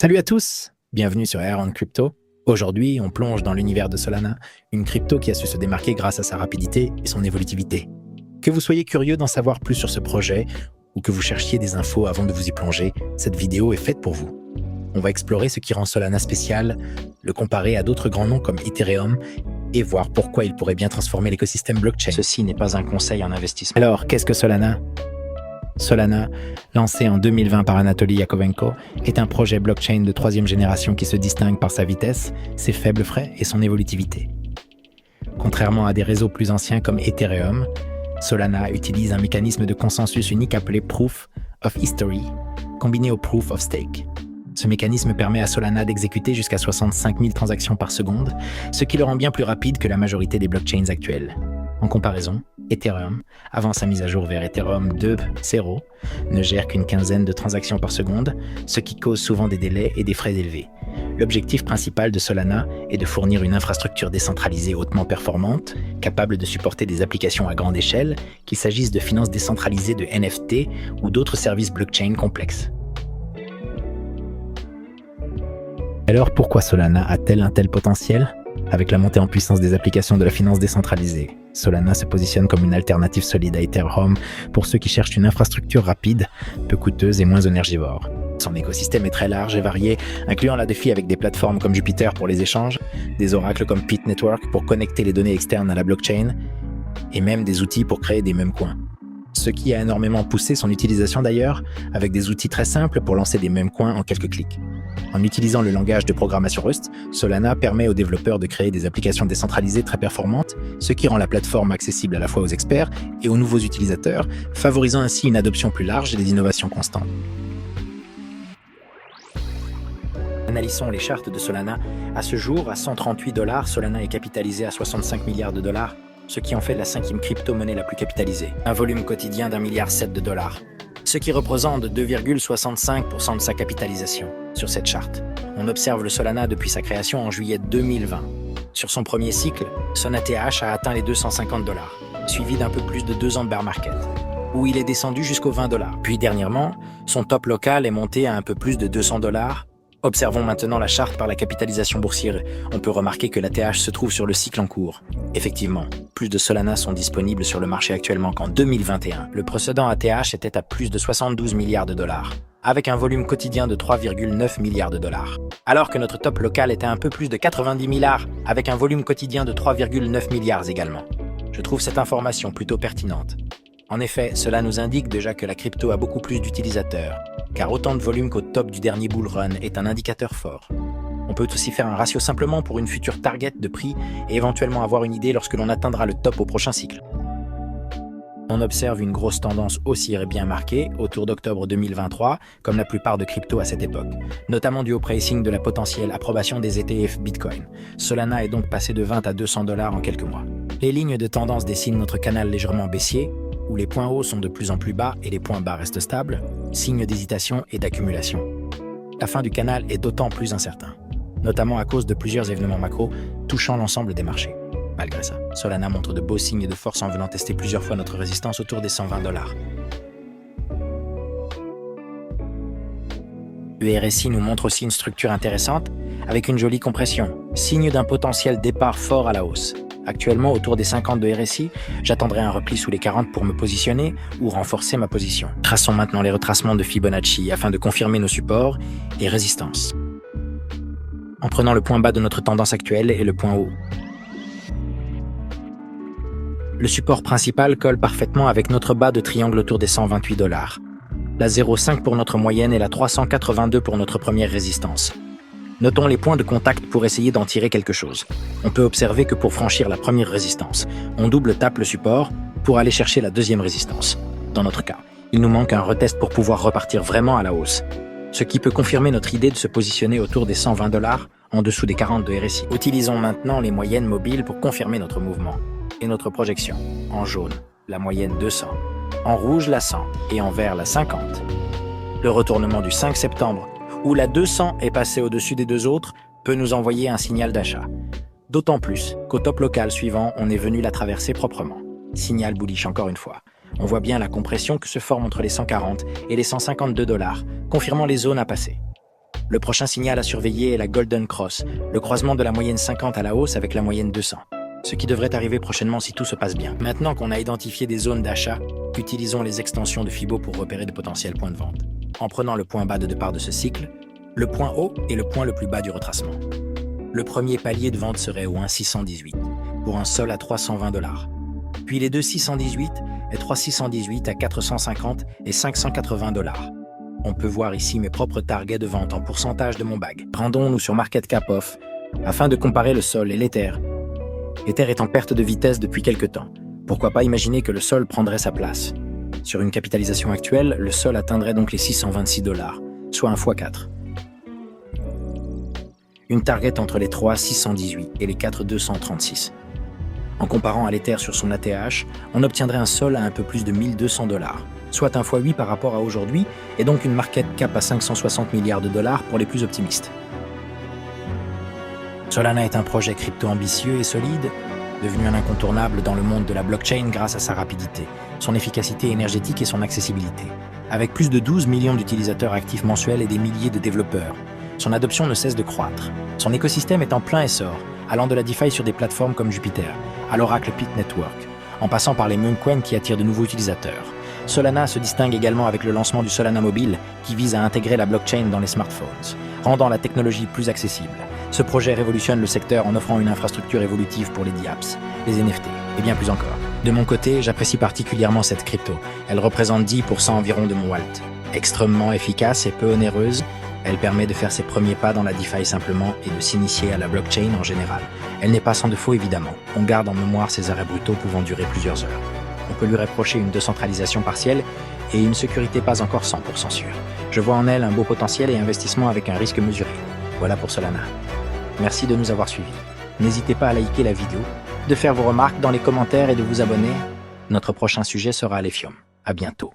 Salut à tous, bienvenue sur Air on Crypto. Aujourd'hui, on plonge dans l'univers de Solana, une crypto qui a su se démarquer grâce à sa rapidité et son évolutivité. Que vous soyez curieux d'en savoir plus sur ce projet ou que vous cherchiez des infos avant de vous y plonger, cette vidéo est faite pour vous. On va explorer ce qui rend Solana spécial, le comparer à d'autres grands noms comme Ethereum et voir pourquoi il pourrait bien transformer l'écosystème blockchain. Ceci n'est pas un conseil en investissement. Alors, qu'est-ce que Solana ? Solana, lancé en 2020 par Anatoly Yakovenko, est un projet blockchain de troisième génération qui se distingue par sa vitesse, ses faibles frais et son évolutivité. Contrairement à des réseaux plus anciens comme Ethereum, Solana utilise un mécanisme de consensus unique appelé Proof of History, combiné au Proof of Stake. Ce mécanisme permet à Solana d'exécuter jusqu'à 65 000 transactions par seconde, ce qui le rend bien plus rapide que la majorité des blockchains actuelles. En comparaison, Ethereum, avant sa mise à jour vers Ethereum 2.0, ne gère qu'une quinzaine de transactions par seconde, ce qui cause souvent des délais et des frais élevés. L'objectif principal de Solana est de fournir une infrastructure décentralisée hautement performante, capable de supporter des applications à grande échelle, qu'il s'agisse de finances décentralisées de NFT ou d'autres services blockchain complexes. Alors pourquoi Solana a-t-elle un tel potentiel ? Avec la montée en puissance des applications de la finance décentralisée, Solana se positionne comme une alternative solide à Ethereum pour ceux qui cherchent une infrastructure rapide, peu coûteuse et moins énergivore. Son écosystème est très large et varié, incluant la défi avec des plateformes comme Jupiter pour les échanges, des oracles comme Pit Network pour connecter les données externes à la blockchain, et même des outils pour créer des meme coins. Ce qui a énormément poussé son utilisation d'ailleurs, avec des outils très simples pour lancer des meme coins en quelques clics. En utilisant le langage de programmation Rust, Solana permet aux développeurs de créer des applications décentralisées très performantes, ce qui rend la plateforme accessible à la fois aux experts et aux nouveaux utilisateurs, favorisant ainsi une adoption plus large et des innovations constantes. Analysons les chartes de Solana. À ce jour, à $138, Solana est capitalisé à 65 milliards de dollars, ce qui en fait la 5e crypto-monnaie la plus capitalisée. Un volume quotidien d'1,7 milliard de dollars, ce qui représente 2,65% de sa capitalisation. Sur cette charte, on observe le Solana depuis sa création en juillet 2020. Sur son premier cycle, son ATH a atteint les $250, suivi d'un peu plus de 2 ans de bear market, où il est descendu jusqu'aux $20. Puis dernièrement, son top local est monté à un peu plus de $200. Observons maintenant la charte par la capitalisation boursière. On peut remarquer que l'ATH se trouve sur le cycle en cours. Effectivement, plus de Solana sont disponibles sur le marché actuellement qu'en 2021. Le précédent ATH était à plus de 72 milliards de dollars, avec un volume quotidien de 3,9 milliards de dollars. Alors que notre top local était un peu plus de 90 milliards, avec un volume quotidien de 3,9 milliards également. Je trouve cette information plutôt pertinente. En effet, cela nous indique déjà que la crypto a beaucoup plus d'utilisateurs, car autant de volume qu'au top du dernier bull run est un indicateur fort. On peut aussi faire un ratio simplement pour une future target de prix et éventuellement avoir une idée lorsque l'on atteindra le top au prochain cycle. On observe une grosse tendance haussière bien marquée autour d'octobre 2023, comme la plupart de cryptos à cette époque, notamment dû au pricing de la potentielle approbation des ETF Bitcoin. Solana est donc passé de 20 à $200 en quelques mois. Les lignes de tendance dessinent notre canal légèrement baissier, où les points hauts sont de plus en plus bas et les points bas restent stables, signe d'hésitation et d'accumulation. La fin du canal est d'autant plus incertain, notamment à cause de plusieurs événements macro touchant l'ensemble des marchés. Malgré ça, Solana montre de beaux signes de force en venant tester plusieurs fois notre résistance autour des $120. Le RSI nous montre aussi une structure intéressante, avec une jolie compression, signe d'un potentiel départ fort à la hausse. Actuellement, autour des 50 de RSI, j'attendrai un repli sous les 40 pour me positionner ou renforcer ma position. Traçons maintenant les retracements de Fibonacci afin de confirmer nos supports et résistances, en prenant le point bas de notre tendance actuelle et le point haut. Le support principal colle parfaitement avec notre bas de triangle autour des $128. La 0,5 pour notre moyenne et la 382 pour notre première résistance. Notons les points de contact pour essayer d'en tirer quelque chose. On peut observer que pour franchir la première résistance, on double tape le support pour aller chercher la deuxième résistance. Dans notre cas, il nous manque un retest pour pouvoir repartir vraiment à la hausse, ce qui peut confirmer notre idée de se positionner autour des $120 en dessous des 40 de RSI. Utilisons maintenant les moyennes mobiles pour confirmer notre mouvement et notre projection. En jaune, la moyenne 200, en rouge la 100 et en vert la 50. Le retournement du 5 septembre, où la 200 est passée au-dessus des deux autres, peut nous envoyer un signal d'achat. D'autant plus qu'au top local suivant, on est venu la traverser proprement. Signal bullish encore une fois. On voit bien la compression que se forme entre les 140 et les $152, confirmant les zones à passer. Le prochain signal à surveiller est la Golden Cross, le croisement de la moyenne 50 à la hausse avec la moyenne 200. Ce qui devrait arriver prochainement si tout se passe bien. Maintenant qu'on a identifié des zones d'achat, utilisons les extensions de Fibo pour repérer de potentiels points de vente. En prenant le point bas de départ de ce cycle, le point haut est le point le plus bas du retracement. Le premier palier de vente serait au 1,618 pour un sol à 320 $. Puis les deux 618 et 3,618 à 450 et 580 $. On peut voir ici mes propres targets de vente en pourcentage de mon bag. Rendons-nous sur Market Cap Off afin de comparer le sol et l'Ether. L'Ether est en perte de vitesse depuis quelque temps. Pourquoi pas imaginer que le sol prendrait sa place? Sur une capitalisation actuelle, le sol atteindrait donc les 626 $, soit un x4. Une target entre les 3,618 et les 4,236. En comparant à l'Ether sur son ATH, on obtiendrait un sol à un peu plus de 1200 $, soit un x8 par rapport à aujourd'hui, et donc une market cap à 560 milliards de $ pour les plus optimistes. Solana est un projet crypto ambitieux et solide, devenu un incontournable dans le monde de la blockchain grâce à sa rapidité, son efficacité énergétique et son accessibilité. Avec plus de 12 millions d'utilisateurs actifs mensuels et des milliers de développeurs, son adoption ne cesse de croître. Son écosystème est en plein essor, allant de la DeFi sur des plateformes comme Jupiter, à l'Oracle Pit Network, en passant par les Mooncoin qui attirent de nouveaux utilisateurs. Solana se distingue également avec le lancement du Solana Mobile qui vise à intégrer la blockchain dans les smartphones, rendant la technologie plus accessible. Ce projet révolutionne le secteur en offrant une infrastructure évolutive pour les DApps, les NFT et bien plus encore. De mon côté, j'apprécie particulièrement cette crypto. Elle représente 10% environ de mon wallet. Extrêmement efficace et peu onéreuse, elle permet de faire ses premiers pas dans la DeFi simplement et de s'initier à la blockchain en général. Elle n'est pas sans défaut évidemment. On garde en mémoire ses arrêts brutaux pouvant durer plusieurs heures. On peut lui reprocher une décentralisation partielle et une sécurité pas encore 100% sûre. Je vois en elle un beau potentiel et investissement avec un risque mesuré. Voilà pour Solana. Merci de nous avoir suivis. N'hésitez pas à liker la vidéo, de faire vos remarques dans les commentaires et de vous abonner. Notre prochain sujet sera l'Ethereum. À bientôt.